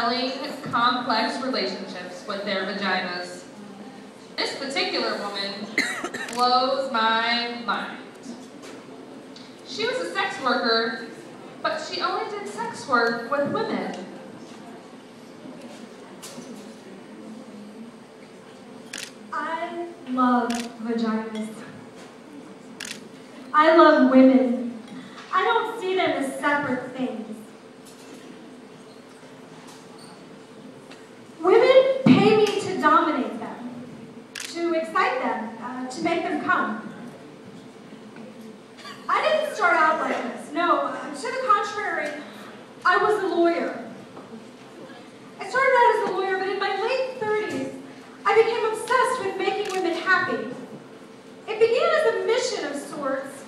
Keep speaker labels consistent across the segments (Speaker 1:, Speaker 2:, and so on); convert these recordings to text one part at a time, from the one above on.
Speaker 1: compelling, complex relationships with their vaginas. This particular woman blows my mind. She was a sex worker, but she only did sex work with women.
Speaker 2: I love vaginas. I love women. I don't see them as separate things. Women pay me to dominate them, to excite them, to make them come. I didn't start out like this. No, to the contrary, I was a lawyer. I started out as a lawyer, but in my late 30s, I became obsessed with making women happy. It began as a mission of sorts,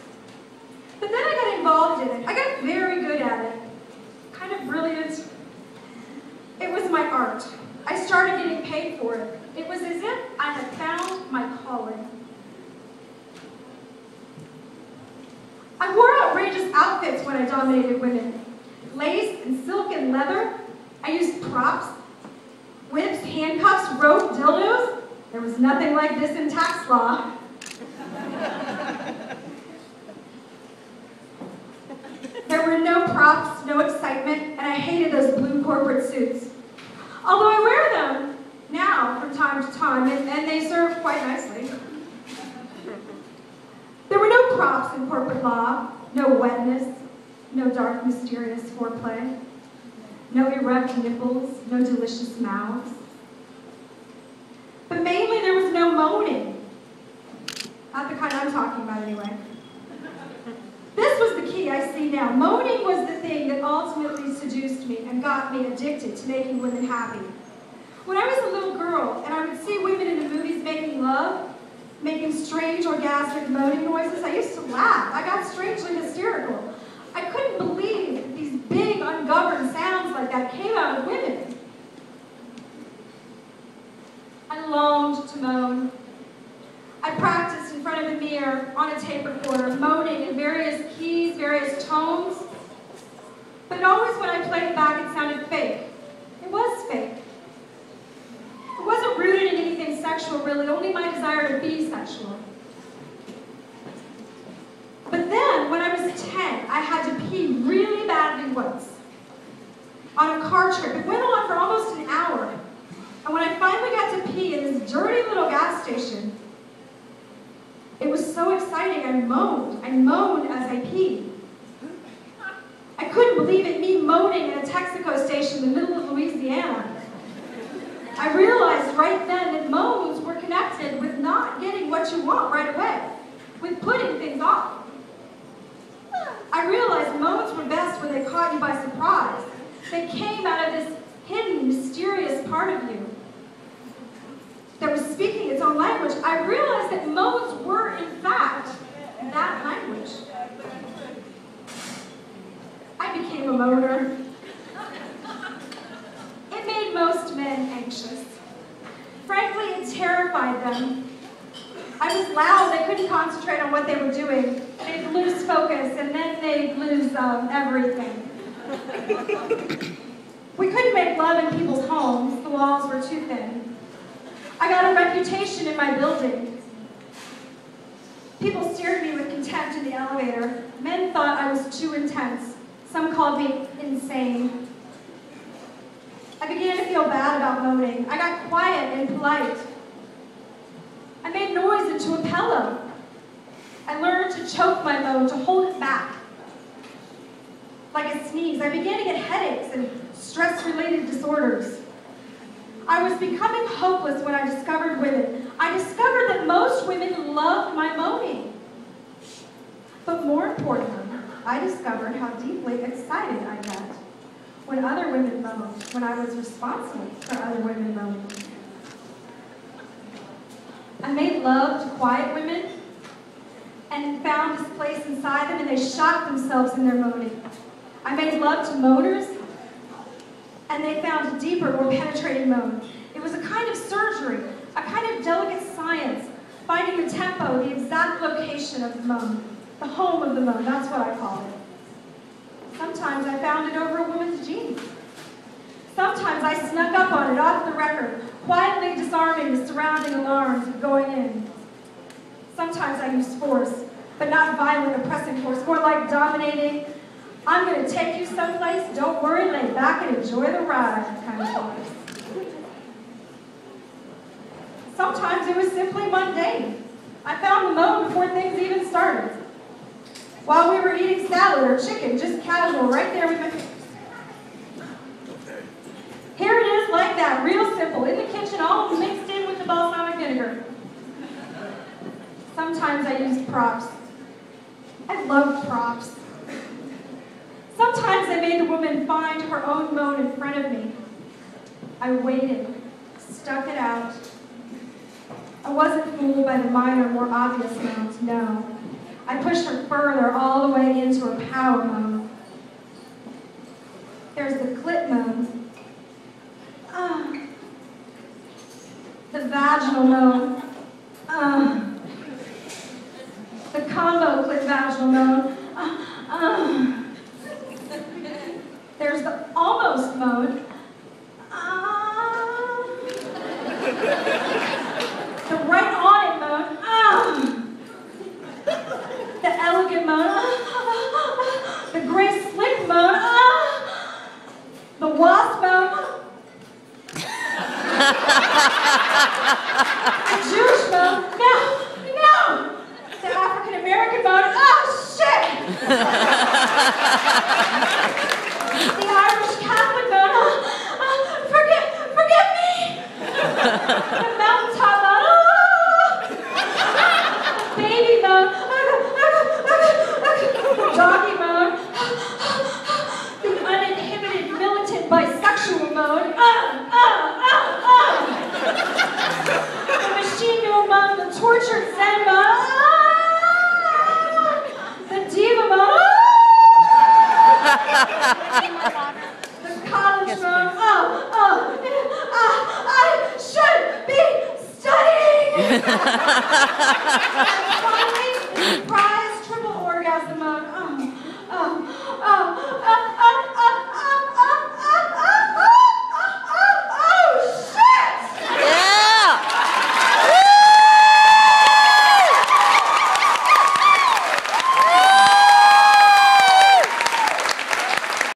Speaker 2: but then I got involved in it. I got very good at it, kind of brilliant. It was my art. I started getting paid for it. It was as if I had found my calling. I wore outrageous outfits when I dominated women. Lace and silk and leather. I used props, whips, handcuffs, rope, dildos. There was nothing like this in tax law. There were no props, no excitement, and I hated those blue corporate suits. Although I wear them now from time to time, and they serve quite nicely. There were no props in corporate law, no wetness, no dark, mysterious foreplay, no erect nipples, no delicious mouths. But mainly there was no moaning. Not the kind I'm talking about anyway. This was the key I see now. Moaning was the thing that ultimately seduced me and got me addicted to making women happy. When I was a little girl and I would see women in the movies making love, making strange orgasmic moaning noises, I used to laugh. I got strangely hysterical. I couldn't believe that these big, ungoverned sounds like that came out of women. I longed to moan. I practiced in front of a mirror on a tape recorder, moaning in various keys, various tones. But always when I played it back, it sounded fake. It was fake. It wasn't rooted in anything sexual, really, only my desire to be sexual. But then, when I was 10, I had to pee really badly once. On a car trip. It went on for almost an hour. And when I finally got to pee in this dirty little gas station, it was so exciting, I moaned. I moaned as I peed. I couldn't believe it, me moaning in a Texaco station in the middle of Louisiana. I realized right then that moans were connected with not getting what you want right away, with putting things off. I realized moans were best when they caught you by surprise. They came out of this hidden, mysterious part of you that was speaking its own language. I realized that moans were, in fact, that language. I became a moaner. It made most men anxious. Frankly, it terrified them. I was loud, they couldn't concentrate on what they were doing. They'd lose focus, and then they'd lose everything. We couldn't make love in people's homes. The walls were too thin. I got a reputation in my building. People stared at me with contempt in the elevator. Men thought I was too intense. Some called me insane. I began to feel bad about moaning. I got quiet and polite. I made noise into a pillow. I learned to choke my moan, to hold it back. Like a sneeze, I began to get headaches and stress-related disorders. I was becoming hopeless when I discovered women. I discovered that most women loved my moaning. But more importantly, I discovered how deeply excited I got when other women moaned, when I was responsible for other women moaning. I made love to quiet women and found this place inside them, and they shocked themselves in their moaning. I made love to moaners, and they found a deeper, more penetrating moan. It was a kind of surgery, a kind of delicate science, finding the tempo, the exact location of the moan, the home of the moan, that's what I call it. Sometimes I found it over a woman's jeans. Sometimes I snuck up on it off the record, quietly disarming the surrounding alarms of going in. Sometimes I used force, but not violent, oppressive force, more like dominating, I'm going to take you someplace, don't worry, lay back and enjoy the ride kind of force. Sometimes it was simply mundane. I found the moan before things even started. While we were eating salad or chicken, just casual, right there with my face. Here it is like that, real simple, in the kitchen, all mixed in with the balsamic vinegar. Sometimes I used props. I loved props. Sometimes I made the woman find her own moan in front of me. I waited, stuck it out. I wasn't fooled by the minor, more obvious moans, no. I pushed her further, all the way into a power moan. There's the clit moan. The vaginal moan. The combo clit vaginal moan. There's the almost moan. The right on it moan. The elegant moan. The gray slick moan. The wasp moan. The Jewish moan. No, no. The African American moan. Oh shit. The Irish Catholic moan. Forgive me. The mountaintop moan. The baby moan. The doggy moan. The uninhibited militant bisexual moan. The machine mule moan. The tortured Zen moan. The diva moan. The college moan. I should be studying.